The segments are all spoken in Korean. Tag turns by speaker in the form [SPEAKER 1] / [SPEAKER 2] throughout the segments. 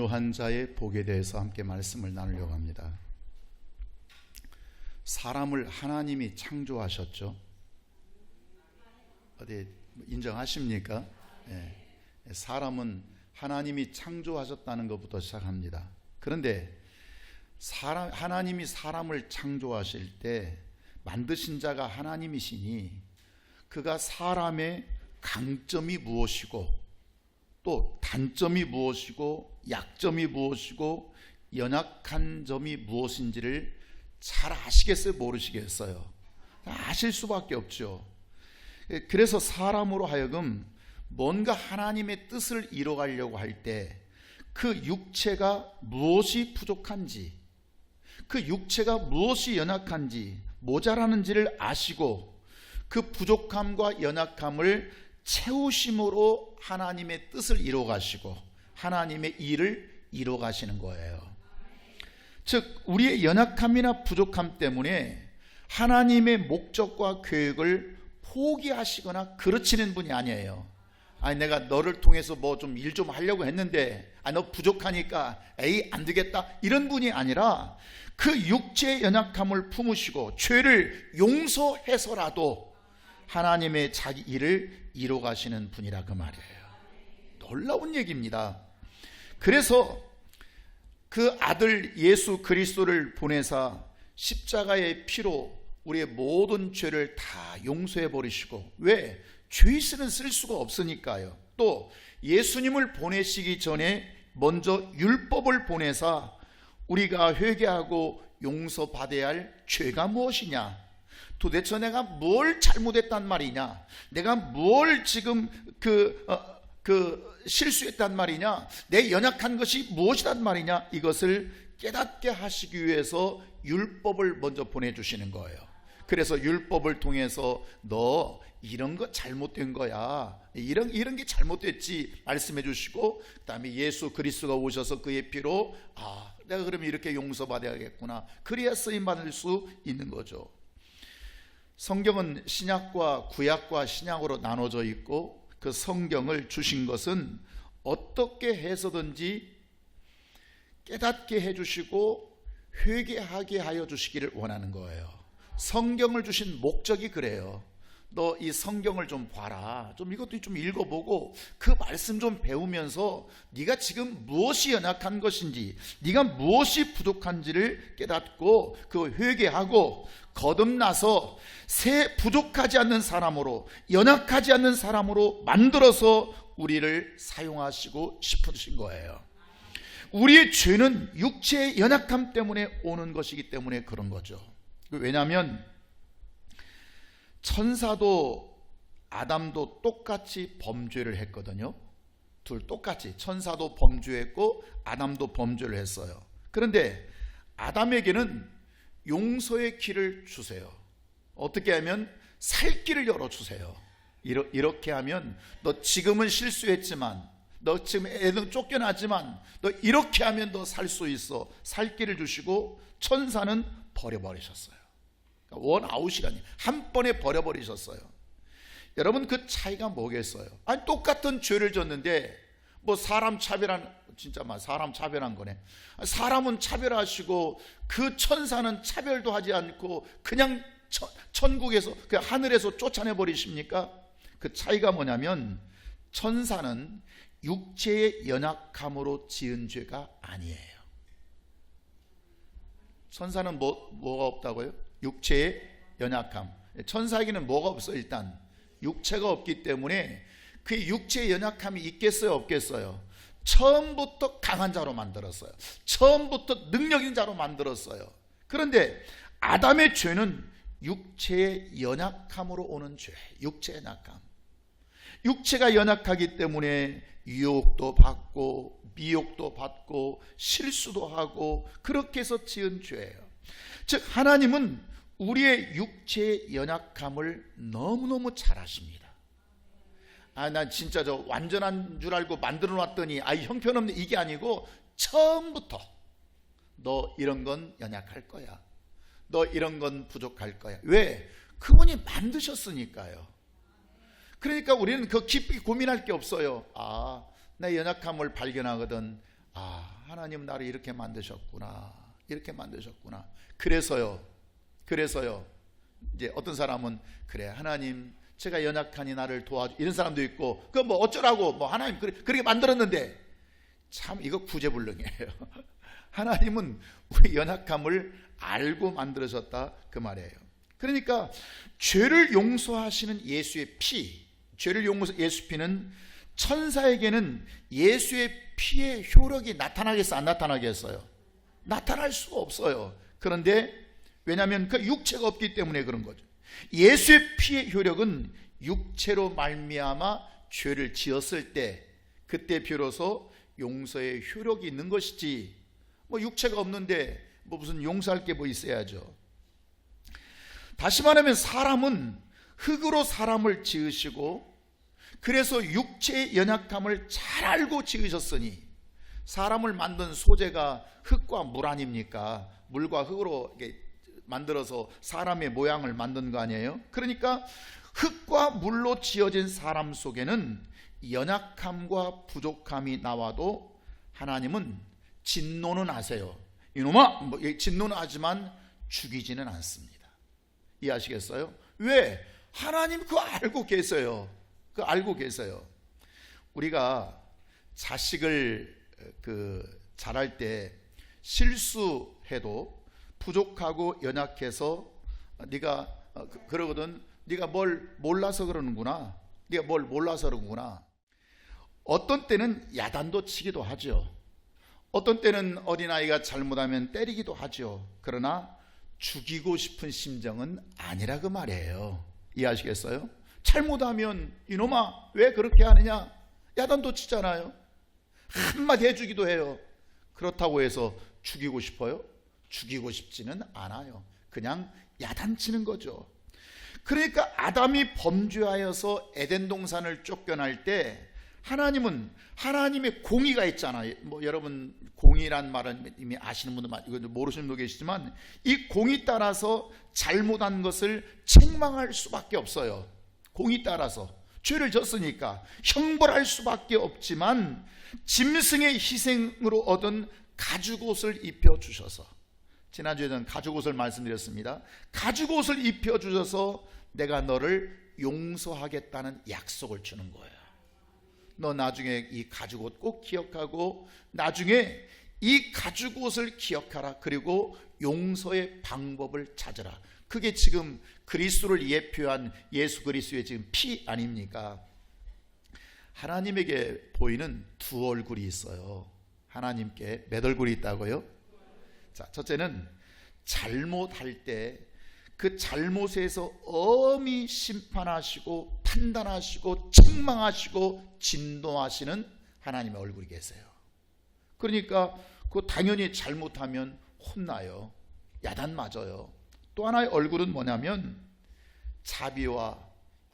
[SPEAKER 1] 연로한 자의 복에 대해서 함께 말씀을 나누려고 합니다. 사람을 하나님이 창조하셨죠. 어디 인정하십니까? 네. 사람은 하나님이 창조하셨다는 것부터 시작합니다. 그런데 하나님이 사람을 창조하실 때 만드신 자가 하나님이시니 그가 사람의 강점이 무엇이고 또 단점이 무엇이고 약점이 무엇이고 연약한 점이 무엇인지를 잘 아시겠어요? 모르시겠어요? 아실 수밖에 없죠. 그래서 사람으로 하여금 뭔가 하나님의 뜻을 이뤄가려고 할 때 그 육체가 무엇이 부족한지, 그 육체가 무엇이 연약한지, 모자라는지를 아시고 그 부족함과 연약함을 채우심으로 하나님의 뜻을 이뤄가시고 하나님의 일을 이뤄가시는 거예요. 즉 우리의 연약함이나 부족함 때문에 하나님의 목적과 계획을 포기하시거나 그르치는 분이 아니에요. 아니 내가 너를 통해서 뭐 좀 일 좀 하려고 했는데 너 부족하니까 에이 안 되겠다 이런 분이 아니라 그 육체의 연약함을 품으시고 죄를 용서해서라도 하나님의 자기 일을 이뤄가시는 분이라 그 말이에요. 놀라운 얘기입니다. 그래서 그 아들 예수 그리스도를 보내사 십자가의 피로 우리의 모든 죄를 다 용서해 버리시고, 왜? 죄의식은 쓸 수가 없으니까요. 또 예수님을 보내시기 전에 먼저 율법을 보내사 우리가 회개하고 용서받아야 할 죄가 무엇이냐, 도대체 내가 뭘 잘못했단 말이냐, 내가 뭘 지금 실수했단 말이냐, 내 연약한 것이 무엇이란 말이냐, 이것을 깨닫게 하시기 위해서 율법을 먼저 보내주시는 거예요. 그래서 율법을 통해서 너 이런 거 잘못된 거야, 이런 게 잘못됐지 말씀해 주시고, 그 다음에 예수 그리스도가 오셔서 그의 피로 내가 그러면 이렇게 용서받아야겠구나, 그래야 쓰임받을 수 있는 거죠. 성경은 신약과 구약과 신약으로 나눠져 있고 그 성경을 주신 것은 어떻게 해서든지 깨닫게 해주시고 회개하게 하여 주시기를 원하는 거예요. 성경을 주신 목적이 그래요. 너 이 성경을 좀 봐라, 좀 이것도 좀 읽어보고 그 말씀 좀 배우면서 네가 지금 무엇이 연약한 것인지, 네가 무엇이 부족한지를 깨닫고 그 회개하고 거듭나서 새 부족하지 않는 사람으로, 연약하지 않는 사람으로 만들어서 우리를 사용하시고 싶으신 거예요. 우리의 죄는 육체의 연약함 때문에 오는 것이기 때문에 그런 거죠. 왜냐하면 천사도 아담도 똑같이 범죄를 했거든요. 둘 똑같이, 천사도 범죄했고 아담도 범죄를 했어요. 그런데 아담에게는 용서의 길을 주세요. 어떻게 하면 살 길을 열어주세요. 이렇게 하면 너 지금은 실수했지만, 너 지금 애는 쫓겨나지만 너 이렇게 하면 너 살 수 있어, 살 길을 주시고, 천사는 버려버리셨어요. 원아웃이라니, 한 번에 버려버리셨어요. 여러분 그 차이가 뭐겠어요? 아니 똑같은 죄를 졌는데 뭐 사람 차별한, 진짜 사람 차별한 거네. 사람은 차별하시고 그 천사는 차별도 하지 않고 그냥 천국에서, 그 하늘에서 쫓아내 버리십니까? 그 차이가 뭐냐면 천사는 육체의 연약함으로 지은 죄가 아니에요. 천사는 뭐가 없다고요? 육체의 연약함. 천사에게는 뭐가 없어요? 일단 육체가 없기 때문에 그 육체의 연약함이 있겠어요? 없겠어요? 처음부터 강한 자로 만들었어요. 처음부터 능력 있는 자로 만들었어요. 그런데 아담의 죄는 육체의 연약함으로 오는 죄, 육체의 연약함. 육체가 연약하기 때문에 유혹도 받고 미혹도 받고 실수도 하고 그렇게 해서 지은 죄예요. 즉 하나님은 우리의 육체의 연약함을 너무너무 잘 아십니다. 난 진짜 저 완전한 줄 알고 만들어 놨더니 형편없네, 이게 아니고 처음부터 너 이런 건 연약할 거야, 너 이런 건 부족할 거야. 왜? 그분이 만드셨으니까요. 그러니까 우리는 그 깊이 고민할 게 없어요. 내 연약함을 발견하거든. 하나님 나를 이렇게 만드셨구나. 이렇게 만드셨구나. 그래서요. 이제 어떤 사람은 그래, 하나님 제가 연약하니 나를 도와줘, 이런 사람도 있고, 그 뭐 어쩌라고, 뭐 하나님 그렇게 만들었는데, 참 이거 구제불능이에요. 하나님은 우리 연약함을 알고 만들어졌다 그 말이에요. 그러니까 죄를 용서하시는 예수의 피, 죄를 용서하시는 예수 피는 천사에게는 예수의 피의 효력이 나타나겠어, 안 나타나겠어요? 나타날 수가 없어요. 그런데 왜냐하면 그 육체가 없기 때문에 그런 거죠. 예수의 피의 효력은 육체로 말미암아 죄를 지었을 때, 그때 비로소 용서의 효력이 있는 것이지, 뭐 육체가 없는데 뭐 무슨 용서할 게 뭐 있어야죠. 다시 말하면 사람은 흙으로 사람을 지으시고, 그래서 육체의 연약함을 잘 알고 지으셨으니, 사람을 만든 소재가 흙과 물 아닙니까? 물과 흙으로 만들어서 사람의 모양을 만든 거 아니에요? 그러니까 흙과 물로 지어진 사람 속에는 연약함과 부족함이 나와도 하나님은 진노는 하세요. 이놈아! 진노는 하지만 죽이지는 않습니다. 이해하시겠어요? 왜? 하나님 그거 알고 계세요. 그거 알고 계세요. 우리가 자식을 자랄 때 실수해도 부족하고 연약해서 네가 그러거든, 네가 뭘 몰라서 그러는구나, 네가 뭘 몰라서 그러는구나. 어떤 때는 야단도 치기도 하죠. 어떤 때는 어린아이가 잘못하면 때리기도 하죠. 그러나 죽이고 싶은 심정은 아니라 그 말이에요. 이해하시겠어요? 잘못하면 이놈아 왜 그렇게 하느냐, 야단도 치잖아요. 한마디 해주기도 해요. 그렇다고 해서 죽이고 싶어요? 죽이고 싶지는 않아요. 그냥 야단치는 거죠. 그러니까 아담이 범죄하여서 에덴 동산을 쫓겨날 때 하나님은 하나님의 공의가 있잖아요. 뭐 여러분 공의란 말은 이미 아시는 분도 이거 모르시는 분도 계시지만, 이 공의 따라서 잘못한 것을 책망할 수밖에 없어요. 공의 따라서 죄를 졌으니까 형벌할 수밖에 없지만, 짐승의 희생으로 얻은 가죽옷을 입혀주셔서, 지난주에는 가죽옷을 말씀드렸습니다. 가죽옷을 입혀주셔서 내가 너를 용서하겠다는 약속을 주는 거예요. 너 나중에 이 가죽옷 꼭 기억하고 나중에 이 가죽옷을 기억하라. 그리고 용서의 방법을 찾으라. 그게 지금 그리스도를 예표한 예수 그리스도의 지금 피 아닙니까? 하나님에게 보이는 두 얼굴이 있어요. 하나님께 몇 얼굴이 있다고요? 자, 첫째는 잘못할 때 그 잘못에서 엄히 심판하시고 판단하시고 책망하시고 진노하시는 하나님의 얼굴이 계세요. 그러니까 그 당연히 잘못하면 혼나요. 야단 맞아요. 또 하나의 얼굴은 뭐냐면 자비와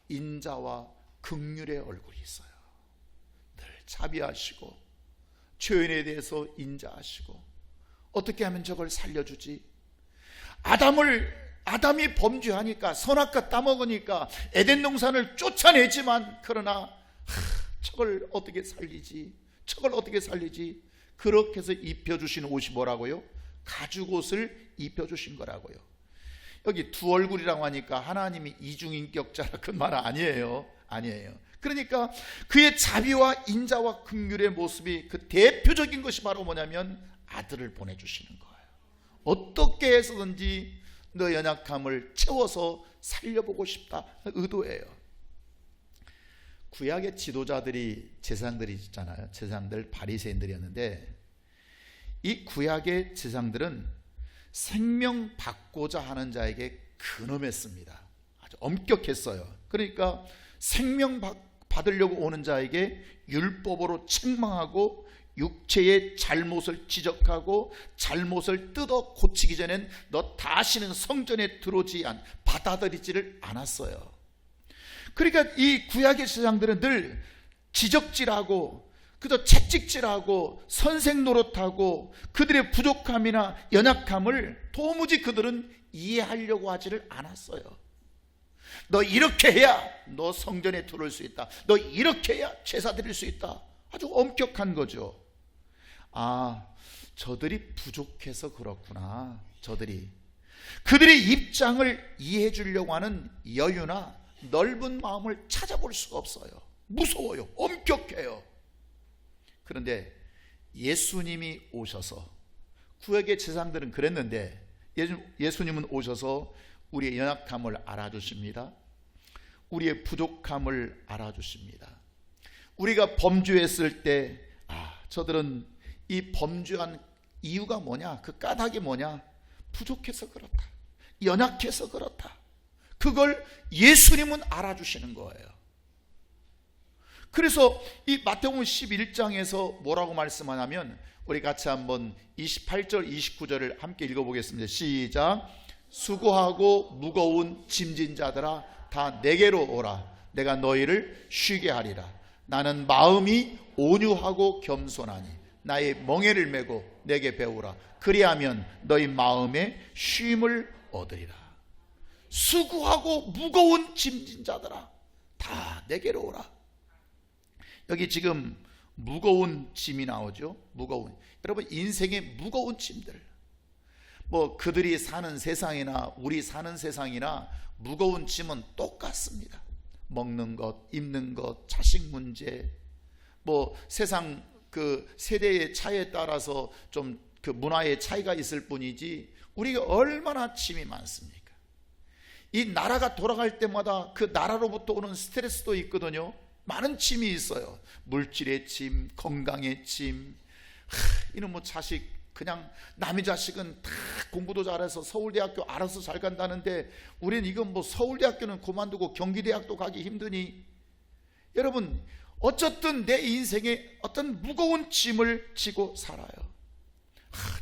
[SPEAKER 1] 인자와 긍휼의 얼굴이 있어요. 늘 자비하시고 죄인에 대해서 인자하시고, 어떻게 하면 저걸 살려주지? 아담이 범죄하니까, 선악과 따먹으니까 에덴 동산을 쫓아내지만, 그러나 저걸 어떻게 살리지? 그렇게 해서 입혀주신 옷이 뭐라고요? 가죽옷을 입혀주신 거라고요. 여기 두 얼굴이라고 하니까 하나님이 이중인격자라 그 말 아니에요. 그러니까 그의 자비와 인자와 긍휼의 모습이, 그 대표적인 것이 바로 뭐냐면 아들을 보내주시는 거예요. 어떻게 해서든지 너 연약함을 채워서 살려보고 싶다 의도예요. 구약의 지도자들이 제사장들이 있잖아요. 제사장들 바리새인들이었는데, 이 구약의 제사장들은 생명 받고자 하는 자에게 근엄했습니다. 아주 엄격했어요. 그러니까 생명 받으려고 오는 자에게 율법으로 책망하고 육체의 잘못을 지적하고 잘못을 뜯어 고치기 전엔 너 다시는 성전에 들어오지 받아들이지를 않았어요. 그러니까 이 구약의 제사장들은 늘 지적질하고 그저 채찍질하고 선생 노릇하고 그들의 부족함이나 연약함을 도무지 그들은 이해하려고 하지를 않았어요. 너 이렇게 해야 너 성전에 들어올 수 있다. 너 이렇게 해야 제사 드릴 수 있다. 아주 엄격한 거죠. 저들이 부족해서 그렇구나. 그들의 입장을 이해해 주려고 하는 여유나 넓은 마음을 찾아볼 수가 없어요. 무서워요. 엄격해요. 그런데 예수님이 오셔서, 구약의 제사장들은 그랬는데 예수님은 오셔서 우리의 연약함을 알아주십니다. 우리의 부족함을 알아주십니다. 우리가 범죄했을 때 저들은 이 범죄한 이유가 뭐냐, 그 까닭이 뭐냐, 부족해서 그렇다, 연약해서 그렇다. 그걸 예수님은 알아주시는 거예요. 그래서 이 마태복음 11장에서 뭐라고 말씀하냐면, 우리 같이 한번 28절 29절을 함께 읽어보겠습니다. 시작. 수고하고 무거운 짐진 자들아 다 내게로 오라. 내가 너희를 쉬게 하리라. 나는 마음이 온유하고 겸손하니 나의 멍에를 메고 내게 배우라. 그리하면 너희 마음에 쉼을 얻으리라. 수고하고 무거운 짐진 자들아 다 내게로 오라. 여기 지금 무거운 짐이 나오죠. 무거운, 여러분 인생의 무거운 짐들, 그들이 사는 세상이나 우리 사는 세상이나 무거운 짐은 똑같습니다. 먹는 것, 입는 것, 자식 문제, 세상 그 세대의 차이에 따라서 좀 그 문화의 차이가 있을 뿐이지 우리가 얼마나 짐이 많습니까? 이 나라가 돌아갈 때마다 그 나라로부터 오는 스트레스도 있거든요. 많은 짐이 있어요. 물질의 짐, 건강의 짐. 이놈의 자식, 그냥 남의 자식은 다 공부도 잘해서 서울대학교 알아서 잘 간다는데 우리는 이건 서울대학교는 그만두고 경기대학도 가기 힘드니. 여러분, 어쨌든 내 인생에 어떤 무거운 짐을 지고 살아요.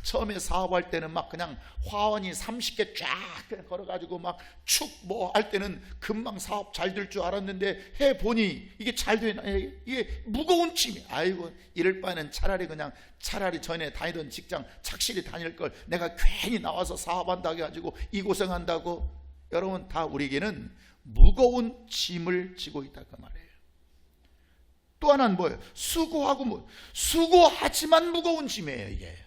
[SPEAKER 1] 처음에 사업할 때는 막 그냥 화원이 30개 쫙 그냥 걸어가지고 막 축 할 때는 금방 사업 잘 될 줄 알았는데 해보니 이게 잘 되나, 이게 무거운 짐이. 아이고, 이럴 바에는 차라리 전에 다니던 직장 착실히 다닐 걸, 내가 괜히 나와서 사업한다고 해가지고 이 고생한다고. 여러분, 다 우리에게는 무거운 짐을 지고 있다 그 말이에요. 또 하나는 뭐예요? 수고하지만 무거운 짐이에요. 이게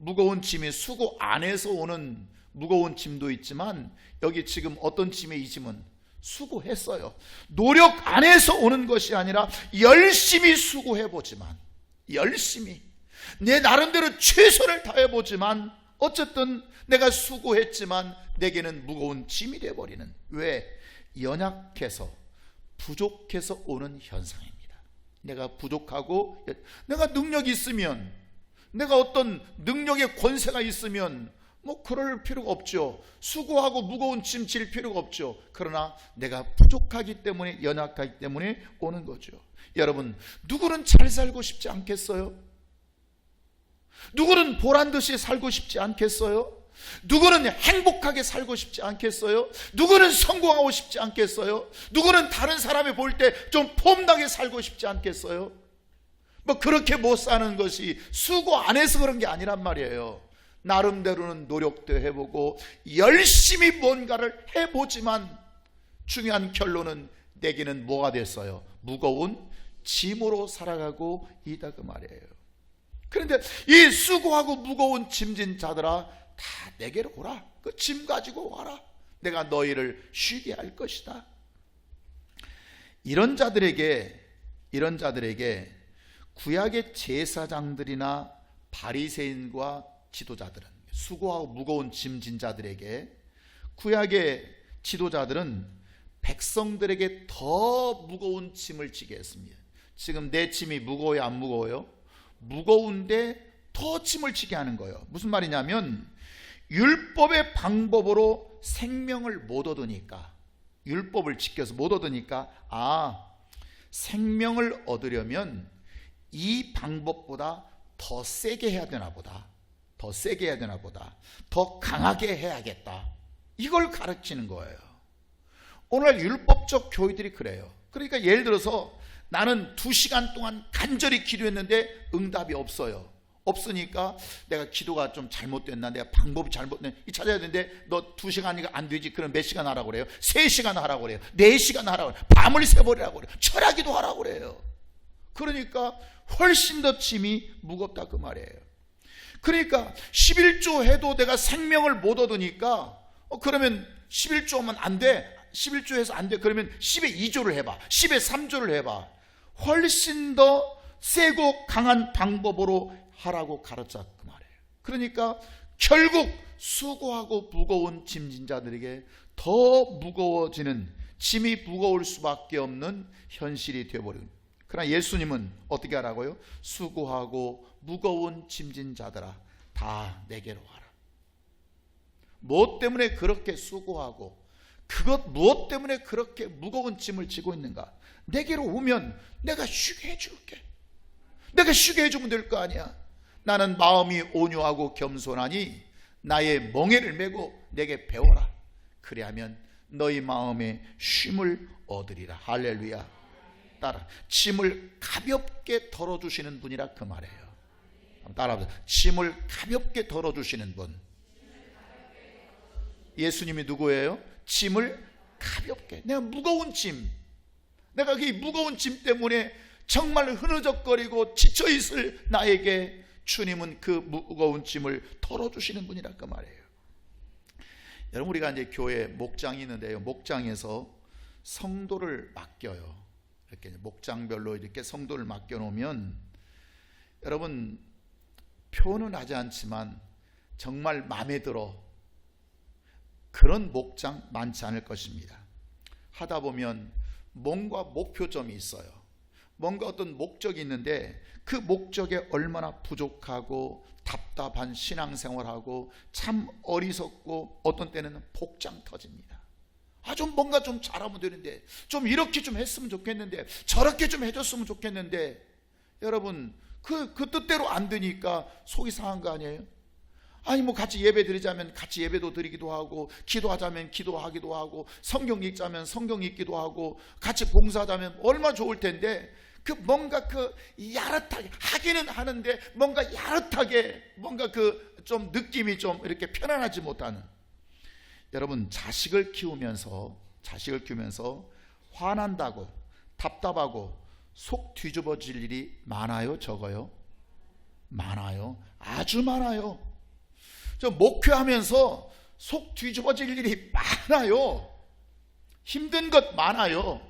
[SPEAKER 1] 무거운 짐이 수고 안에서 오는 무거운 짐도 있지만, 여기 지금 어떤 짐의 이 짐은 수고했어요. 노력 안에서 오는 것이 아니라 열심히 수고해보지만, 열심히 내 나름대로 최선을 다해보지만, 어쨌든 내가 수고했지만 내게는 무거운 짐이 되어버리는, 왜? 연약해서 부족해서 오는 현상입니다. 내가 부족하고, 내가 능력이 있으면, 내가 어떤 능력의 권세가 있으면 그럴 필요가 없죠. 수고하고 무거운 짐 질 필요가 없죠. 그러나 내가 부족하기 때문에, 연약하기 때문에 오는 거죠. 여러분, 누구는 잘 살고 싶지 않겠어요? 누구는 보란듯이 살고 싶지 않겠어요? 누구는 행복하게 살고 싶지 않겠어요? 누구는 성공하고 싶지 않겠어요? 누구는 다른 사람이 볼 때 좀 폼나게 살고 싶지 않겠어요? 그렇게 못 사는 것이 수고 안 해서 그런 게 아니란 말이에요. 나름대로는 노력도 해보고 열심히 뭔가를 해보지만 중요한 결론은 내게는 뭐가 됐어요? 무거운 짐으로 살아가고 있다 그 말이에요. 그런데 이 수고하고 무거운 짐진 자들아 다 내게로 오라. 그 짐 가지고 와라. 내가 너희를 쉬게 할 것이다. 이런 자들에게 구약의 제사장들이나 바리새인과 지도자들은, 수고하고 무거운 짐진 자들에게 구약의 지도자들은 백성들에게 더 무거운 짐을 지게 했습니다. 지금 내 짐이 무거워요, 안 무거워요? 무거운데 더 짐을 지게 하는 거예요. 무슨 말이냐면, 율법의 방법으로 생명을 못 얻으니까, 율법을 지켜서 못 얻으니까, 생명을 얻으려면 이 방법보다 더 세게 해야 되나 보다, 더 강하게 해야겠다, 이걸 가르치는 거예요. 오늘 율법적 교회들이 그래요. 그러니까 예를 들어서 나는 2시간 동안 간절히 기도했는데 응답이 없으니까 내가 기도가 좀 잘못됐나, 내가 방법이 잘못됐나 찾아야 되는데, 너 2시간이가 안 되지, 그럼 몇 시간 하라고 그래요? 3시간 하라고 그래요? 4시간 하라고 그래요? 밤을 새버리라고 그래요? 철야기도 하라고 그래요? 그러니까 훨씬 더 짐이 무겁다 그 말이에요. 그러니까 11조 해도 내가 생명을 못 얻으니까 그러면 11조면 안 돼. 11조 해서 안 돼. 그러면 10의 2조를 해봐. 10의 3조를 해봐. 훨씬 더 세고 강한 방법으로 하라고 가르쳐 그 말이에요. 그러니까 결국 수고하고 무거운 짐진 자들에게 더 무거워지는, 짐이 무거울 수밖에 없는 현실이 되어버린. 그러나 예수님은 어떻게 하라고요? 수고하고 무거운 짐진 자들아 다 내게로 와라. 무엇 때문에 그렇게 수고하고 무엇 때문에 그렇게 무거운 짐을 지고 있는가? 내게로 오면 내가 쉬게 해줄게. 내가 쉬게 해주면 될 거 아니야. 나는 마음이 온유하고 겸손하니 나의 멍에를 메고 내게 배워라. 그리하면 너희 마음에 쉼을 얻으리라. 할렐루야. 따라, 짐을 가볍게 덜어주시는 분이라 그 말이에요. 따라합시다. 짐을 가볍게 덜어주시는 분. 예수님이 누구예요? 짐을 가볍게. 내가 무거운 짐, 내가 이 무거운 짐 때문에 정말 흐느적거리고 지쳐있을 나에게 주님은 그 무거운 짐을 덜어주시는 분이라 그 말이에요. 여러분, 우리가 이제 교회 목장이 있는데요, 목장에서 성도를 맡겨요. 이렇게 목장별로 이렇게 성도를 맡겨놓으면, 여러분 표현은 하지 않지만 정말 마음에 들어 그런 목장 많지 않을 것입니다. 하다 보면 뭔가 목표점이 있어요. 뭔가 어떤 목적이 있는데 그 목적에 얼마나 부족하고 답답한 신앙생활하고 참 어리석고 어떤 때는 복장 터집니다. 좀 뭔가 좀 잘하면 되는데, 좀 이렇게 좀 했으면 좋겠는데, 저렇게 좀 해줬으면 좋겠는데, 여러분 그 뜻대로 안 되니까 속이 상한 거 아니에요? 아니 뭐 같이 예배 드리자면 같이 예배도 드리기도 하고, 기도하자면 기도하기도 하고, 성경 읽자면 성경 읽기도 하고, 같이 봉사하자면 얼마나 좋을 텐데, 그 뭔가 그 야릇하게 하기는 하는데 뭔가 야릇하게 뭔가 그 좀 느낌이 좀 이렇게 편안하지 못하는. 여러분, 자식을 키우면서 화난다고 답답하고 속 뒤집어질 일이 많아요, 적어요? 많아요. 아주 많아요. 저 목회하면서 속 뒤집어질 일이 많아요. 힘든 것 많아요.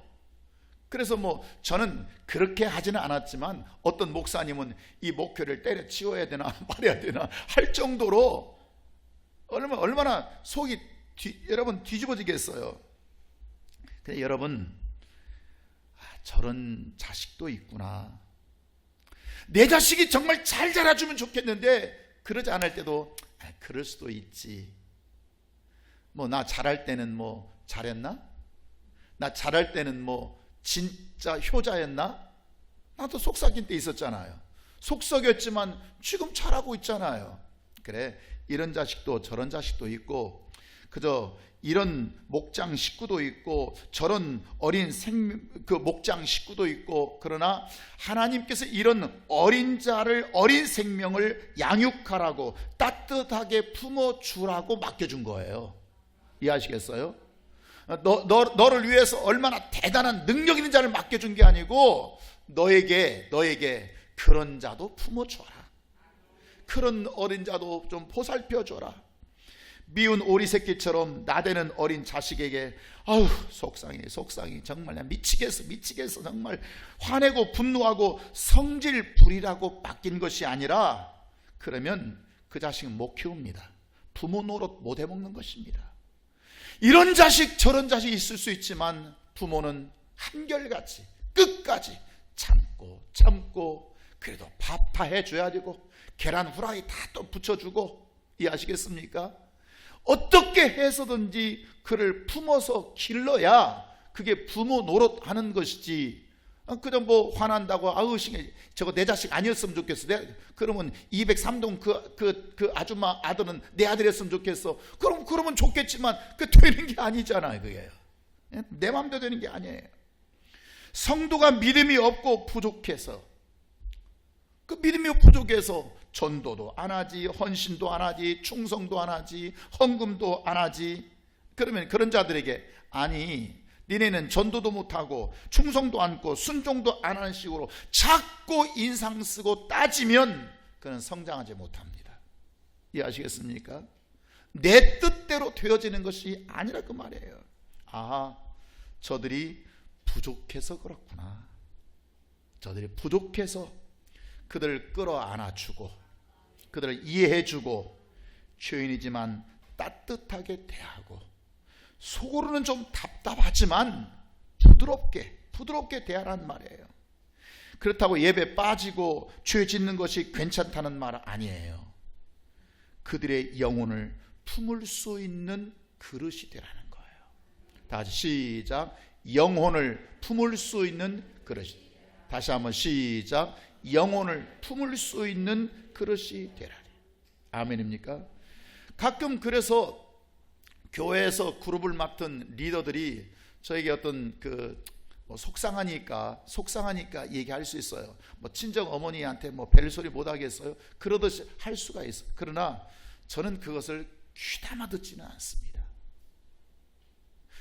[SPEAKER 1] 그래서 뭐 저는 그렇게 하지는 않았지만 어떤 목사님은 이 목회를 때려치워야 되나 말해야 되나 할 정도로 얼마나 속이 여러분 뒤집어지겠어요. 근데 여러분, 저런 자식도 있구나. 내 자식이 정말 잘 자라주면 좋겠는데 그러지 않을 때도 그럴 수도 있지. 뭐 나 잘할 때는 뭐 잘했나? 나 잘할 때는 뭐 진짜 효자였나? 나도 속삭인 때 있었잖아요. 속썩였지만 지금 잘하고 있잖아요. 그래, 이런 자식도 저런 자식도 있고, 그저 이런 목장 식구도 있고 저런 어린 그 목장 식구도 있고, 그러나 하나님께서 이런 어린 생명을 양육하라고 따뜻하게 품어주라고 맡겨준 거예요. 이해하시겠어요? 너를 위해서 얼마나 대단한 능력 있는 자를 맡겨준 게 아니고 너에게 그런 자도 품어줘라. 그런 어린 자도 좀 보살펴줘라. 미운 오리 새끼처럼 나대는 어린 자식에게 속상해 정말 나 미치겠어 정말 화내고 분노하고 성질 부리라고 맡긴 것이 아니라, 그러면 그 자식은 못 키웁니다. 부모 노릇 못 해먹는 것입니다. 이런 자식 저런 자식 있을 수 있지만 부모는 한결같이 끝까지 참고 그래도 밥 다 해줘야 되고 계란 후라이 다 또 붙여주고, 이해하시겠습니까? 어떻게 해서든지 그를 품어서 길러야 그게 부모 노릇하는 것이지, 그냥 뭐 화난다고 저거 내 자식 아니었으면 좋겠어. 그러면 203동 그 아줌마 아들은 내 아들이었으면 좋겠어. 그러면 좋겠지만 그 되는 게 아니잖아요. 그게 내 마음대로 되는 게 아니에요. 성도가 믿음이 없고 부족해서, 그 믿음이 부족해서 전도도 안 하지, 헌신도 안 하지, 충성도 안 하지, 헌금도 안 하지. 그러면 그런 자들에게 니네는 전도도 못하고 충성도 않고 순종도 안 하는 식으로 자꾸 인상 쓰고 따지면 그는 성장하지 못합니다. 이해하시겠습니까? 내 뜻대로 되어지는 것이 아니라 그 말이에요. 아, 저들이 부족해서 그렇구나. 저들이 부족해서 그들을 끌어안아주고 그들을 이해해주고 죄인이지만 따뜻하게 대하고 속으로는 좀 답답하지만 부드럽게 대하라는 말이에요. 그렇다고 예배 빠지고 죄 짓는 것이 괜찮다는 말 아니에요. 그들의 영혼을 품을 수 있는 그릇이 되라는 거예요. 다 같이 시작. 영혼을 품을 수 있는 그릇이. 다시 한번 시작. 영혼을 품을 수 있는 그릇이 되라니. 아멘입니까? 가끔 그래서 교회에서 그룹을 맡은 리더들이 저에게 어떤 속상하니까 얘기할 수 있어요. 친정 어머니한테 벨소리 못 하겠어요? 그러듯이 할 수가 있어요. 그러나 저는 그것을 귀담아 듣지는 않습니다.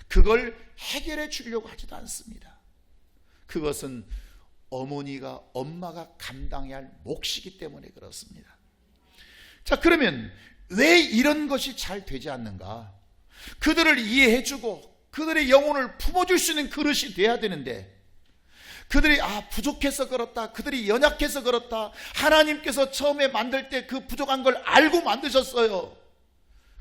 [SPEAKER 1] 그걸 해결해 주려고 하지도 않습니다. 그것은 엄마가 감당해야 할 몫이기 때문에 그렇습니다. 자, 그러면 왜 이런 것이 잘 되지 않는가? 그들을 이해해주고 그들의 영혼을 품어줄 수 있는 그릇이 돼야 되는데, 그들이 부족해서 그렇다, 그들이 연약해서 그렇다, 하나님께서 처음에 만들 때 그 부족한 걸 알고 만드셨어요.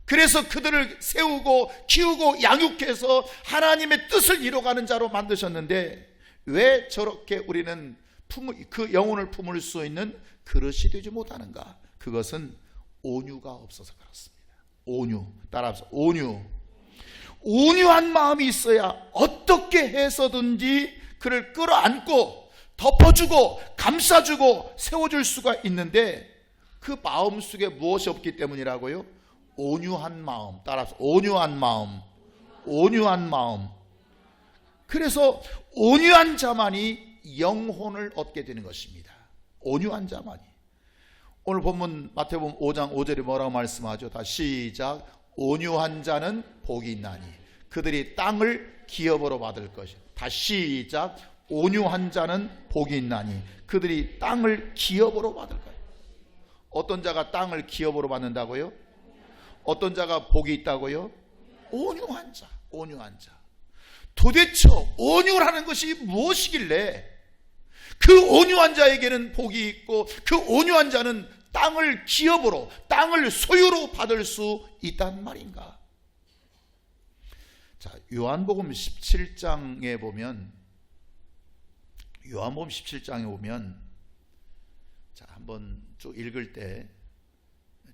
[SPEAKER 1] 그래서 그들을 세우고 키우고 양육해서 하나님의 뜻을 이뤄가는 자로 만드셨는데, 왜 저렇게 우리는 그 영혼을 품을 수 있는 그릇이 되지 못하는가? 그것은 온유가 없어서 그렇습니다. 온유, 따라합시다. 온유한 마음이 있어야 어떻게 해서든지 그를 끌어안고 덮어주고 감싸주고 세워줄 수가 있는데, 그 마음 속에 무엇이 없기 때문이라고요? 온유한 마음. 따라서 온유한 마음. 그래서 온유한 자만이 영혼을 얻게 되는 것입니다. 온유한 자만이. 오늘 본문 마태복음 5장 5절에 뭐라고 말씀하죠? 다 시작. 온유한 자는 복이 있나니 그들이 땅을 기업으로 받을 것이다. 다시 시작. 온유한 자는 복이 있나니 그들이 땅을 기업으로 받을 것이다. 어떤 자가 땅을 기업으로 받는다고요? 어떤 자가 복이 있다고요? 온유한 자. 도대체 온유라는 것이 무엇이길래 그 온유한 자에게는 복이 있고 그 온유한 자는 땅을 기업으로, 땅을 소유로 받을 수 있단 말인가? 자, 요한복음 17장에 보면 자, 한번 쭉 읽을 때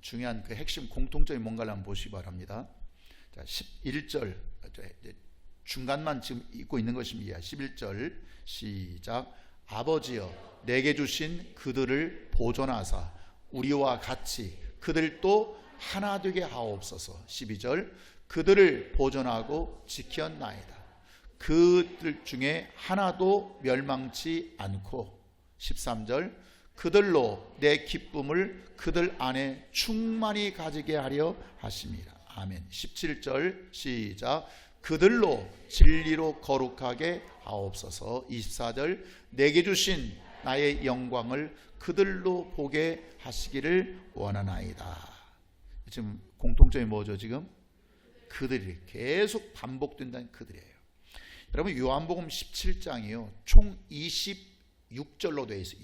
[SPEAKER 1] 중요한 그 핵심 공통점이 뭔가를 한번 보시기 바랍니다. 자, 11절 중간만 지금 읽고 있는 것입니다. 11절 시작. 아버지여 내게 주신 그들을 보존하사 우리와 같이 그들도 하나 되게 하옵소서. 12절 그들을 보존하고 지켰나이다. 그들 중에 하나도 멸망치 않고. 13절 그들로 내 기쁨을 그들 안에 충만히 가지게 하려 하십니다. 아멘. 17절 시작. 그들로 진리로 거룩하게 하옵소서. 24절 내게 주신 나의 영광을 그들로 보게 하시기를 원하나이다. 지금 공통점이 뭐죠? 지금 그들이 계속 반복된다는 그들이에요. 여러분 요한복음 17장이요 총 26절로 되어 있어요.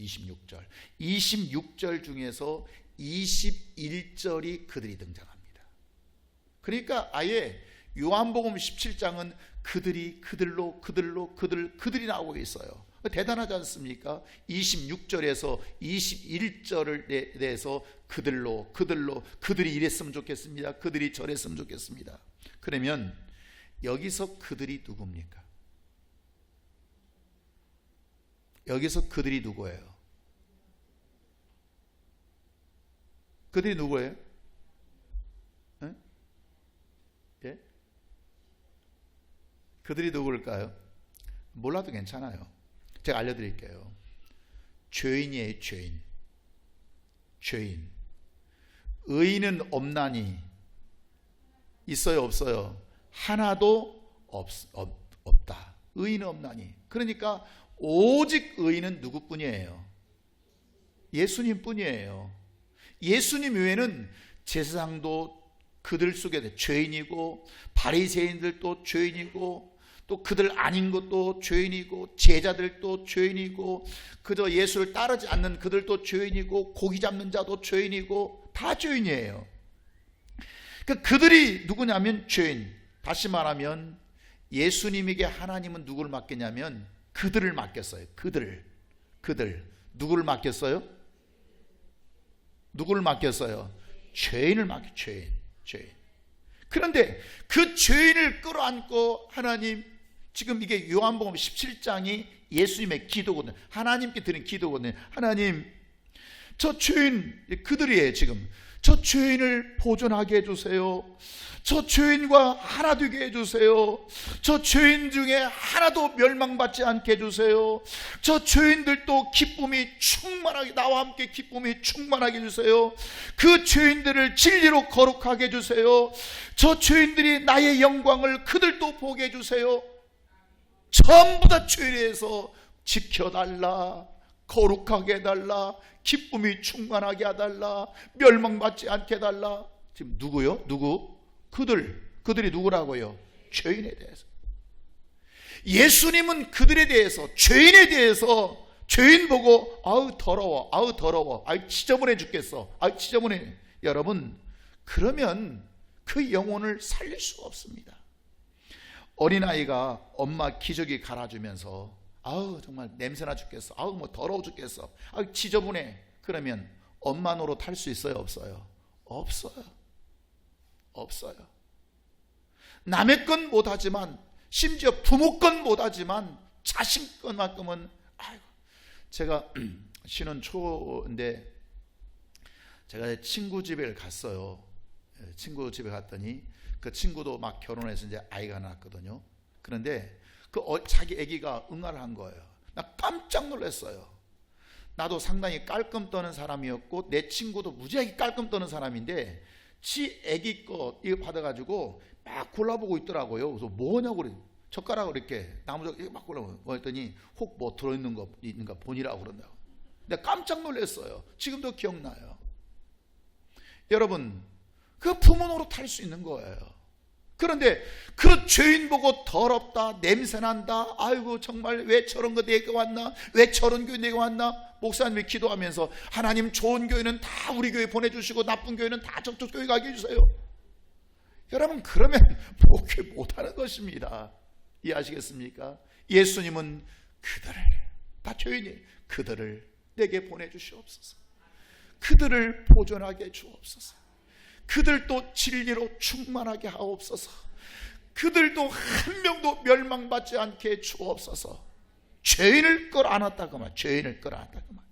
[SPEAKER 1] 26절 중에서 21절이 그들이 등장합니다. 그러니까 아예 요한복음 17장은 그들이 나오고 있어요. 대단하지 않습니까? 26절에서 21절을 내서 그들이 이랬으면 좋겠습니다. 그들이 저랬으면 좋겠습니다. 그러면 여기서 그들이 누굽니까? 여기서 그들이 누구예요? 그들이 누구예요? 예? 그들이 누구일까요? 몰라도 괜찮아요. 제가 알려드릴게요. 죄인이에요. 죄인. 의인은 없나니 있어요 없어요? 하나도 없다. 의인은 없나니. 그러니까 오직 의인은 누구뿐이에요? 예수님 뿐이에요. 예수님 외에는 제사장도 그들 속에 죄인이고, 바리새인들도 죄인이고, 또 그들 아닌 것도 죄인이고, 제자들도 죄인이고, 그저 예수를 따르지 않는 그들도 죄인이고, 고기 잡는 자도 죄인이고, 다 죄인이에요. 그러니까 그들이 누구냐면 죄인. 다시 말하면 예수님에게 하나님은 누구를 맡겼냐면 그들을 맡겼어요. 그들 누구를 맡겼어요? 누구를 맡겼어요? 죄인을 맡겼어요. 죄인. 그런데 그 죄인을 끌어안고 하나님, 지금 이게 요한복음 17장이 예수님의 기도거든요. 하나님께 드린 기도거든요. 하나님, 저 죄인, 그들이에요. 지금 저 죄인을 보존하게 해주세요. 저 죄인과 하나 되게 해주세요. 저 죄인 중에 하나도 멸망받지 않게 해주세요. 저 죄인들도 기쁨이 충만하게, 나와 함께 기쁨이 충만하게 해주세요. 그 죄인들을 진리로 거룩하게 해주세요. 저 죄인들이 나의 영광을 그들도 보게 해주세요. 전부 다 죄인에서 지켜달라, 거룩하게 해달라, 기쁨이 충만하게 해달라, 멸망받지 않게 해달라. 지금 누구요? 누구? 그들이 누구라고요? 죄인에 대해서. 예수님은 그들에 대해서, 죄인에 대해서, 죄인 보고 아우 더러워, 아우 지저분해 죽겠어, 아우 지저분해. 여러분, 그러면 그 영혼을 살릴 수가 없습니다. 어린아이가 엄마 기저귀 갈아주면서 아우 정말 냄새나 죽겠어, 아우 뭐 더러워 죽겠어, 아우 지저분해. 그러면 엄마 노릇 할 수 있어요? 없어요? 없어요. 남의 건 못하지만, 심지어 부모 건 못하지만 자식 것만큼은, 아이고. 제가 신혼 초인데 제가 친구 집에 갔어요. 친구 집에 갔더니 그 친구도 막 결혼해서 이제 아이가 낳았거든요. 그런데 자기 아기가 응아를 한 거예요. 나 깜짝 놀랐어요. 나도 상당히 깔끔 떠는 사람이었고 내 친구도 무지하게 깔끔 떠는 사람인데 지 아기 거 이거 받아가지고 막 골라보고 있더라고요. 그래서 뭐냐고 그래. 젓가락을 이렇게 나무젓가락 막 골라보고 했더니 혹 뭐 들어있는 거 있는가 보니라고 그런다고. 내가 깜짝 놀랐어요. 지금도 기억나요. 여러분, 그 부모 노릇 할 수 있는 거예요. 그런데 그 죄인 보고 더럽다, 냄새난다, 아이고 정말 왜 저런 거 내가 왔나, 왜 저런 교회 내가 왔나. 목사님이 기도하면서 하나님 좋은 교회는 다 우리 교회 보내주시고 나쁜 교회는 다 저쪽 교회 가게 해주세요. 여러분, 그러면 목회 못하는 것입니다. 이해하시겠습니까? 예수님은 그들을, 다 죄인이, 그들을 내게 보내주시옵소서. 그들을 보존하게 주옵소서. 그들도 진리로 충만하게 하옵소서. 그들도 한 명도 멸망받지 않게 주옵소서. 죄인을 끌어안았다고 말, 죄인을 끌어안았다고 말.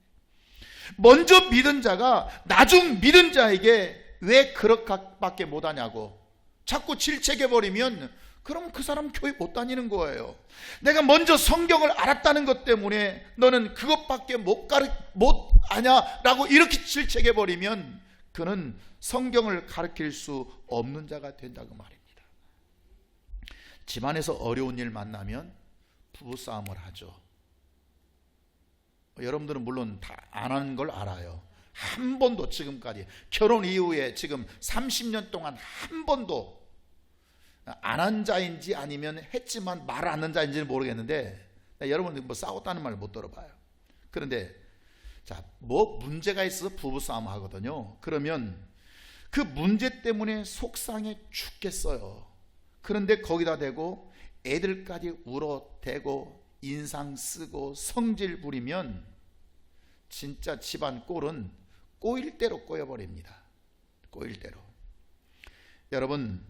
[SPEAKER 1] 먼저 믿은 자가 나중 믿은 자에게 왜 그렇게밖에 못하냐고 자꾸 질책해버리면 그럼 그 사람 교회 못 다니는 거예요. 내가 먼저 성경을 알았다는 것 때문에 너는 그것밖에 못 아냐 라고 이렇게 질책해버리면 그는 성경을 가르칠 수 없는 자가 된다고 말입니다. 집안에서 어려운 일 만나면 부부싸움을 하죠. 여러분들은 물론 다 안 하는 걸 알아요. 한 번도 지금까지 결혼 이후에 지금 30년 동안 한 번도 안 한 자인지 아니면 했지만 말을 안 한 자인지는 모르겠는데 여러분들 뭐 싸웠다는 말 못 들어봐요. 그런데 자, 뭐 문제가 있어서 부부싸움 하거든요. 그러면 그 문제 때문에 속상해 죽겠어요. 그런데 거기다 대고 애들까지 울어대고 인상 쓰고 성질 부리면 진짜 집안 꼴은 꼬일 대로 꼬여버립니다. 꼬일 대로. 여러분,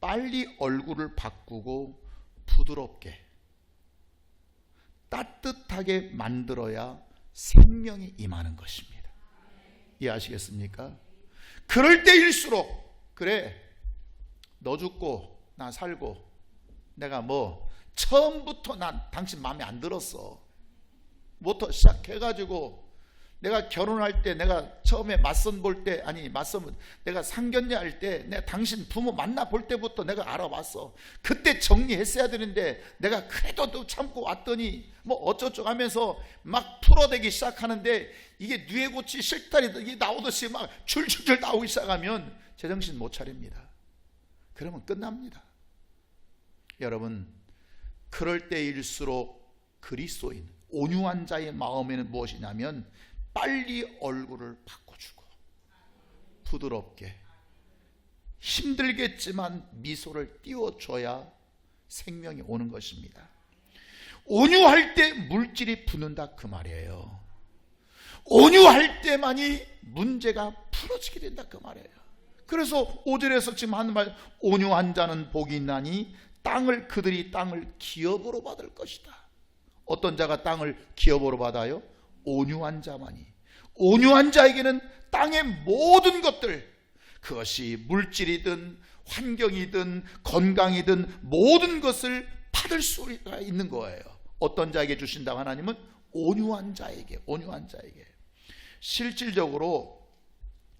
[SPEAKER 1] 빨리 얼굴을 바꾸고 부드럽게 따뜻하게 만들어야 생명이 임하는 것입니다. 이해하시겠습니까? 그럴 때일수록 그래 너 죽고 나 살고 내가 뭐 처음부터 난 당신 마음에 안 들었어 부터 시작해가지고 내가 결혼할 때, 내가 처음에 맞선 볼 때, 내가 상견례 할 때, 내가 당신 부모 만나 볼 때부터 내가 알아봤어. 그때 정리했어야 되는데 내가 그래도 또 참고 왔더니 뭐 어쩌고 하면서 막 풀어대기 시작하는데 이게 뉘에고치 실타리 이게 나오듯이 막 줄줄줄 나오기 시작하면 제정신 못 차립니다. 그러면 끝납니다. 여러분, 그럴 때일수록 그리스도인 온유한 자의 마음에는 무엇이냐면 빨리 얼굴을 바꿔주고 부드럽게 힘들겠지만 미소를 띄워줘야 생명이 오는 것입니다. 온유할 때 물질이 붙는다 그 말이에요. 온유할 때만이 문제가 풀어지게 된다 그 말이에요. 그래서 5절에서 지금 하는 말, 온유한 자는 복이 있나니 그들이 땅을 기업으로 받을 것이다. 어떤 자가 땅을 기업으로 받아요? 온유한 자만이. 온유한 자에게는 땅의 모든 것들, 그것이 물질이든 환경이든 건강이든 모든 것을 받을 수가 있는 거예요. 어떤 자에게 주신다고? 하나님은 온유한 자에게. 실질적으로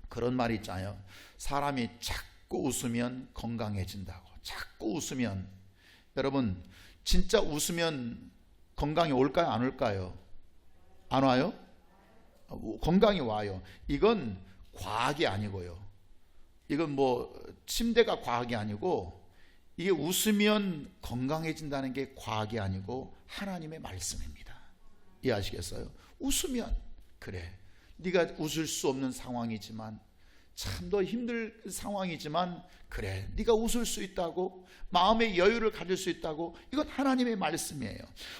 [SPEAKER 1] 그런 말이 있잖아요. 사람이 자꾸 웃으면 건강해진다고. 자꾸 웃으면, 여러분 진짜 웃으면 건강이 올까요? 안 올까요? 안 와요? 건강이 와요. 이건 과학이 아니고요. 이건 뭐 침대가 과학이 아니고, 이게 웃으면 건강해진다는 게 과학이 아니고 하나님의 말씀입니다. 이해하시겠어요? 웃으면, 그래, 네가 웃을 수 없는 상황이지만, 참 더 힘들 상황이지만, 그래, 네가 웃을 수 있다고, 마음의 여유를 가질 수 있다고, 이건 하나님의 말씀이에요.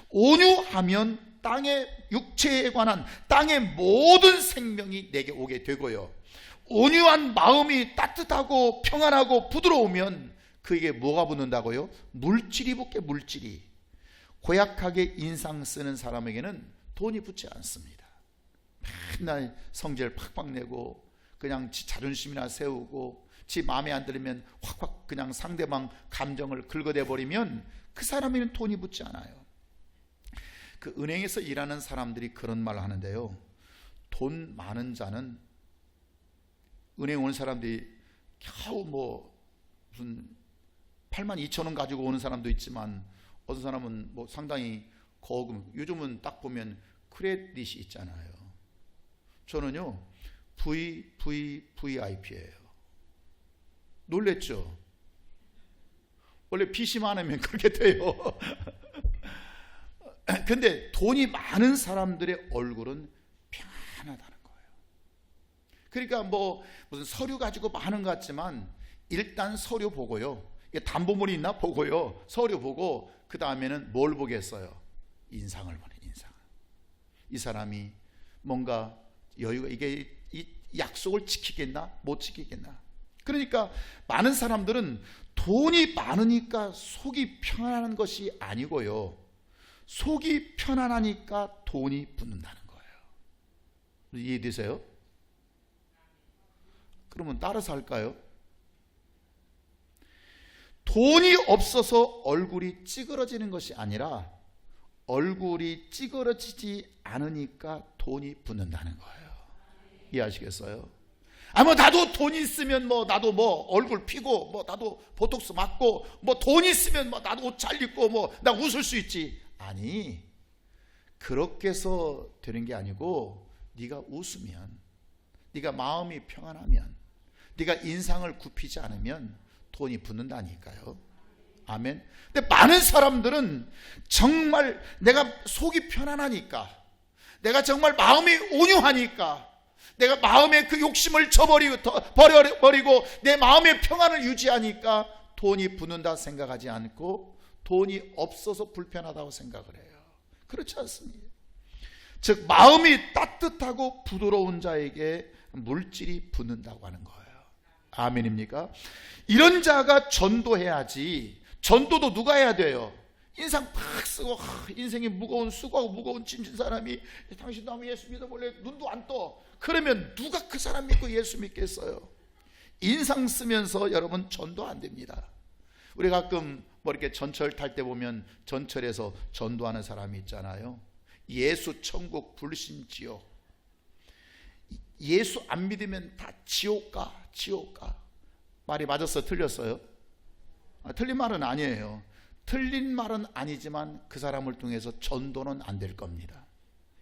[SPEAKER 1] 온유하면 땅의 육체에 관한 땅의 모든 생명이 내게 오게 되고요, 온유한 마음이 따뜻하고 평안하고 부드러우면 그에게 뭐가 붙는다고요? 물질이 붙게. 물질이. 고약하게 인상 쓰는 사람에게는 돈이 붙지 않습니다. 맨날 성질 팍팍 내고 그냥 지 자존심이나 세우고 지 마음에 안 들면 확확 그냥 상대방 감정을 긁어내 버리면 그 사람에게는 돈이 붙지 않아요. 그 은행에서 일하는 사람들이 그런 말을 하는데요, 돈 많은 자는, 은행 오는 사람들이 겨우 뭐 무슨 82,000원 가지고 오는 사람도 있지만, 어떤 사람은 뭐 상당히 거금, 요즘은 딱 보면 크레딧이 있잖아요. 저는요 VVVIP예요. 놀랬죠? 원래 빚이 많으면 그렇게 돼요. 근데 돈이 많은 사람들의 얼굴은 편안하다는 거예요. 그러니까 뭐 무슨 서류 가지고 많은 것 같지만 일단 서류 보고요, 담보물이 있나 보고요, 서류 보고 그 다음에는 뭘 보겠어요? 인상을 보내. 인상. 이 사람이 뭔가 여유가, 이게 이 약속을 지키겠나 못 지키겠나. 그러니까 많은 사람들은 돈이 많으니까 속이 편안한 것이 아니고요, 속이 편안하니까 돈이 붙는다는 거예요. 이해되세요? 그러면 따라서 할까요? 돈이 없어서 얼굴이 찌그러지는 것이 아니라 얼굴이 찌그러지지 않으니까 돈이 붙는다는 거예요. 이해하시겠어요? 뭐 나도 돈 있으면 뭐 나도 뭐 얼굴 피고 뭐 나도 보톡스 맞고 뭐 돈 있으면 뭐 나도 옷 잘 입고 뭐 나 웃을 수 있지. 아니, 그렇게 해서 되는 게 아니고, 네가 웃으면, 네가 마음이 평안하면, 네가 인상을 굽히지 않으면 돈이 붙는다니까요. 아멘. 근데 많은 사람들은 정말 내가 속이 편안하니까, 내가 정말 마음이 온유하니까, 내가 마음의 그 욕심을 버려버리고 내 마음의 평안을 유지하니까 돈이 붙는다 생각하지 않고, 돈이 없어서 불편하다고 생각을 해요. 그렇지 않습니다. 즉 마음이 따뜻하고 부드러운 자에게 물질이 붙는다고 하는 거예요. 아멘입니까? 이런 자가 전도해야지. 전도도 누가 해야 돼요? 인상 팍 쓰고 인생이 무거운, 수고하고 무거운 짐진 사람이 당신도 한번 예수 믿어볼래? 눈도 안 떠. 그러면 누가 그 사람 믿고 예수 믿겠어요? 인상 쓰면서 여러분 전도 안 됩니다. 우리 가끔 뭐 이렇게 전철 탈 때 보면 전철에서 전도하는 사람이 있잖아요. 예수 천국 불신 지옥. 예수 안 믿으면 다 지옥 가, 지옥 가. 말이 맞았어요? 틀렸어요? 틀린 말은 아니에요. 틀린 말은 아니지만 그 사람을 통해서 전도는 안 될 겁니다.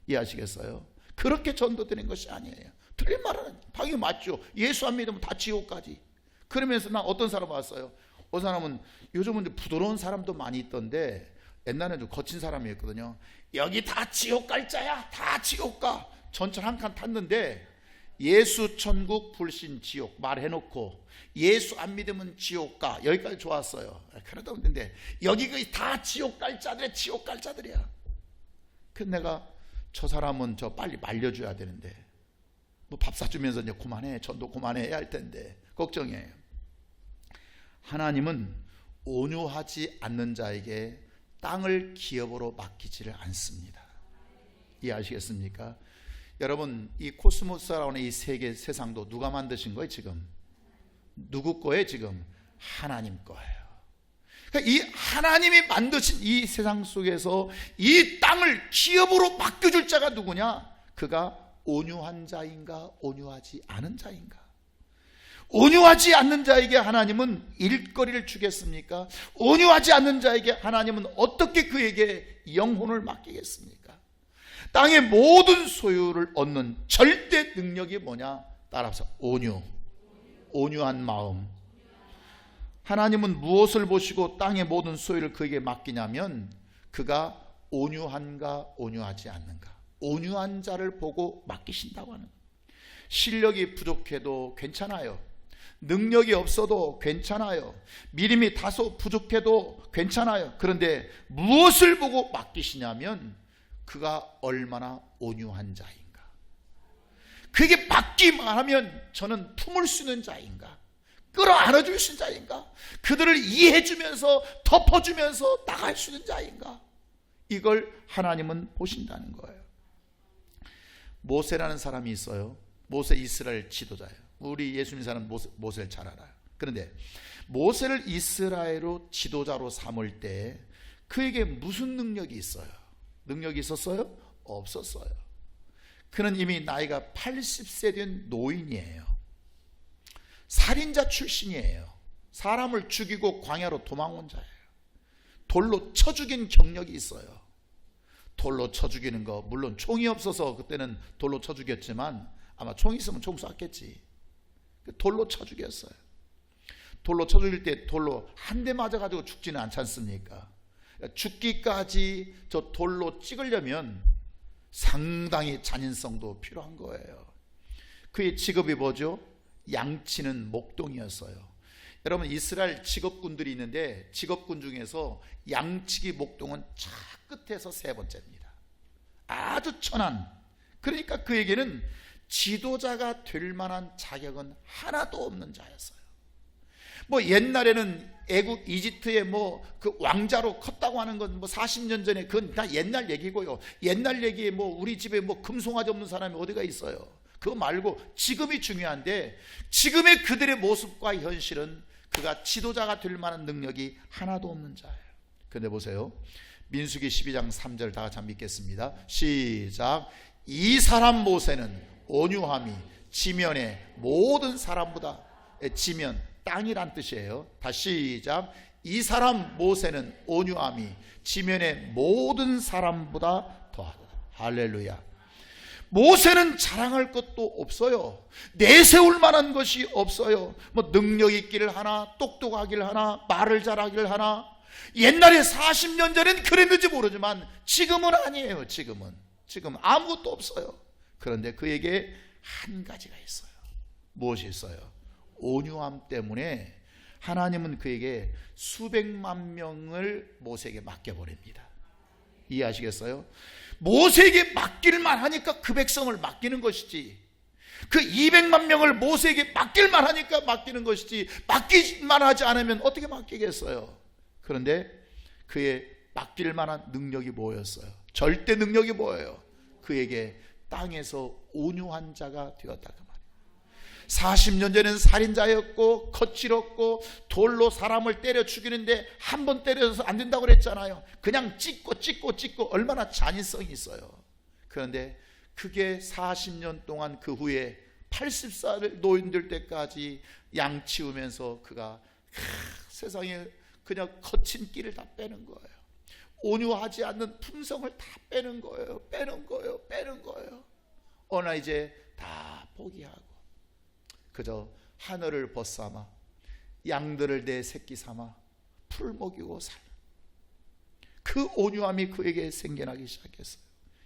[SPEAKER 1] 이해하시겠어요? 그렇게 전도되는 것이 아니에요. 틀린 말은 당연히 맞죠. 예수 안 믿으면 다 지옥 가지. 그러면서 나 어떤 사람 봤어요? 어떤 사람은 요즘은 부드러운 사람도 많이 있던데 옛날에는 좀 거친 사람이었거든요. 여기 다 지옥 갈 자야, 다 지옥 가. 전철 한 칸 탔는데 예수 천국 불신 지옥 말해놓고 예수 안 믿으면 지옥 가. 여기까지 좋았어요. 그러다 보는데 여기가 다 지옥 갈 자들이야, 지옥 갈 자들이야. 그래서 내가 저 사람은 저 빨리 말려줘야 되는데 뭐 밥 사주면서 이제 그만해, 전도 그만해야 할 텐데 걱정이에요. 하나님은 온유하지 않는 자에게 땅을 기업으로 맡기지를 않습니다. 이해하시겠습니까? 여러분, 이 코스모스라고 하는 이 세계, 세상도 누가 만드신 거예요 지금? 누구 거예요 지금? 하나님 거예요. 그러니까 이 하나님이 만드신 이 세상 속에서 이 땅을 기업으로 맡겨줄 자가 누구냐? 그가 온유한 자인가 온유하지 않은 자인가? 온유하지 않는 자에게 하나님은 일거리를 주겠습니까? 온유하지 않는 자에게 하나님은 어떻게 그에게 영혼을 맡기겠습니까? 땅의 모든 소유를 얻는 절대 능력이 뭐냐? 따라서 온유, 온유한 마음. 하나님은 무엇을 보시고 땅의 모든 소유를 그에게 맡기냐면 그가 온유한가 온유하지 않는가, 온유한 자를 보고 맡기신다고 하는 거예요. 실력이 부족해도 괜찮아요. 능력이 없어도 괜찮아요. 믿음이 다소 부족해도 괜찮아요. 그런데 무엇을 보고 맡기시냐면 그가 얼마나 온유한 자인가, 그게 맡기만 하면 저는 품을 수 있는 자인가, 끌어안아줄 수 있는 자인가, 그들을 이해해주면서 덮어주면서 나갈 수 있는 자인가, 이걸 하나님은 보신다는 거예요. 모세라는 사람이 있어요. 모세 이스라엘 지도자예요. 우리 예수 믿는 사람은 모세를 잘 알아요. 그런데 모세를 이스라엘로 지도자로 삼을 때 그에게 무슨 능력이 있어요? 능력이 있었어요? 없었어요. 그는 이미 나이가 80세 된 노인이에요. 살인자 출신이에요. 사람을 죽이고 광야로 도망온 자예요. 돌로 쳐 죽인 경력이 있어요. 돌로 쳐 죽이는 거, 물론 총이 없어서 그때는 돌로 쳐 죽였지만 아마 총이 있으면 총 쐈겠지. 돌로 쳐 죽였어요. 돌로 쳐 죽일 때 돌로 한 대 맞아가지고 죽지는 않지 않습니까? 죽기까지 저 돌로 찍으려면 상당히 잔인성도 필요한 거예요. 그의 직업이 뭐죠? 양치는 목동이었어요. 여러분, 이스라엘 직업군들이 있는데 직업군 중에서 양치기 목동은 저 끝에서 세 번째입니다. 아주 천한. 그러니까 그에게는 지도자가 될 만한 자격은 하나도 없는 자였어요. 뭐 옛날에는 애국 이집트의 뭐 그 왕자로 컸다고 하는 건 뭐 40년 전에 그건 다 옛날 얘기고요. 옛날 얘기에 뭐 우리 집에 뭐 금송아지 없는 사람이 어디가 있어요. 그거 말고 지금이 중요한데 지금의 그들의 모습과 현실은 그가 지도자가 될 만한 능력이 하나도 없는 자예요. 그런데 보세요. 민수기 12장 3절 다 같이 믿겠습니다. 시작. 이 사람 모세는 온유함이 지면의 모든 사람보다, 지면 땅이란 뜻이에요. 다시 시작. 이 사람 모세는 온유함이 지면의 모든 사람보다 더하다. 할렐루야. 모세는 자랑할 것도 없어요. 내세울 만한 것이 없어요. 뭐 능력 있기를 하나, 똑똑하기를 하나, 말을 잘하기를 하나. 옛날에 40년 전엔 그랬는지 모르지만 지금은 아니에요. 지금 아무것도 없어요. 그런데 그에게 한 가지가 있어요. 무엇이 있어요? 온유함 때문에 하나님은 그에게 수백만 명을 모세에게 맡겨버립니다. 이해하시겠어요? 모세에게 맡길만 하니까 그 백성을 맡기는 것이지, 그 200만 명을 모세에게 맡길만 하니까 맡기는 것이지, 맡기만 하지 않으면 어떻게 맡기겠어요? 그런데 그의 맡길 만한 능력이 뭐였어요? 절대 능력이 뭐예요? 그에게 땅에서 온유한 자가 되었다 그 말이에요. 40년 전에는 살인자였고 거칠었고 돌로 사람을 때려 죽이는데 한 번 때려서 안 된다고 그랬잖아요. 그냥 찍고 얼마나 잔인성이 있어요. 그런데 그게 40년 동안 그 후에 80살 노인될 때까지 양 치우면서 그가 세상에 그냥 거친 끼를 다 빼는 거예요. 온유하지 않는 품성을 다 빼는 거예요. 빼는 거예요. 어느 날 이제 다 포기하고 그저 하늘을 벗삼아 양들을 내 새끼 삼아 풀 먹이고 살, 그 온유함이 그에게 생겨나기 시작했어요.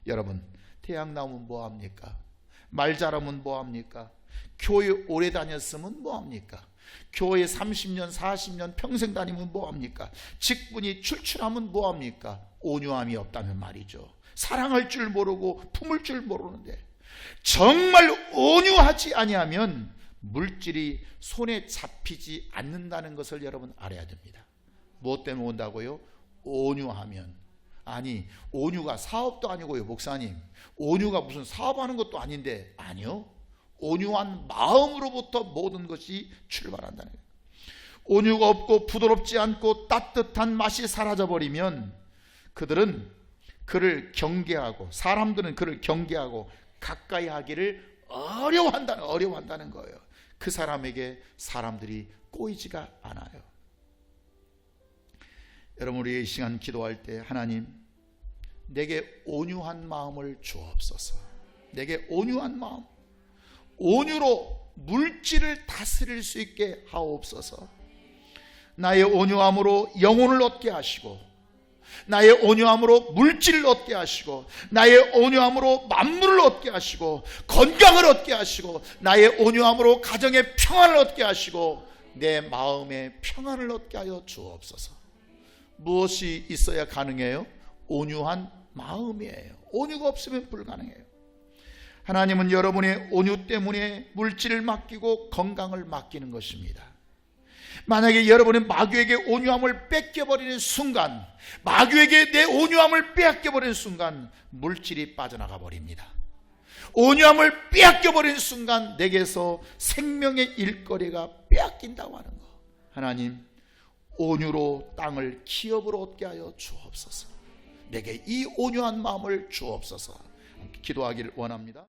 [SPEAKER 1] 여러분, 대학 나오면 뭐합니까? 말 잘하면 뭐합니까? 교회 오래 다녔으면 뭐합니까? 교회 30년 40년 평생 다니면 뭐합니까? 직분이 출출하면 뭐합니까? 온유함이 없다는 말이죠. 사랑할 줄 모르고 품을 줄 모르는데, 정말 온유하지 아니하면 물질이 손에 잡히지 않는다는 것을 여러분 알아야 됩니다. 무엇 때문에 온다고요? 온유하면. 아니, 온유가 사업도 아니고요, 목사님. 온유가 무슨 사업하는 것도 아닌데. 아니요, 온유한 마음으로부터 모든 것이 출발한다는 거예요. 온유가 없고 부드럽지 않고 따뜻한 맛이 사라져버리면 그들은 그를 경계하고, 사람들은 그를 경계하고 가까이 하기를 어려워한다는 거예요. 그 사람에게 사람들이 꼬이지가 않아요. 여러분, 우리 이 시간 기도할 때, 하나님, 내게 온유한 마음을 주옵소서. 내게 온유한 마음, 온유로 물질을 다스릴 수 있게 하옵소서. 나의 온유함으로 영혼을 얻게 하시고, 나의 온유함으로 물질을 얻게 하시고, 나의 온유함으로 만물을 얻게 하시고, 건강을 얻게 하시고, 나의 온유함으로 가정의 평안을 얻게 하시고, 내 마음의 평안을 얻게 하여 주옵소서. 무엇이 있어야 가능해요? 온유한 마음이에요. 온유가 없으면 불가능해요. 하나님은 여러분의 온유 때문에 물질을 맡기고 건강을 맡기는 것입니다. 만약에 여러분이 마귀에게 온유함을 뺏겨버리는 순간, 마귀에게 내 온유함을 빼앗겨버리는 순간 물질이 빠져나가 버립니다. 온유함을 빼앗겨버리는 순간 내게서 생명의 일거리가 빼앗긴다고 하는 거. 하나님, 온유로 땅을 기업으로 얻게 하여 주옵소서. 내게 이 온유한 마음을 주옵소서. 기도하기를 원합니다.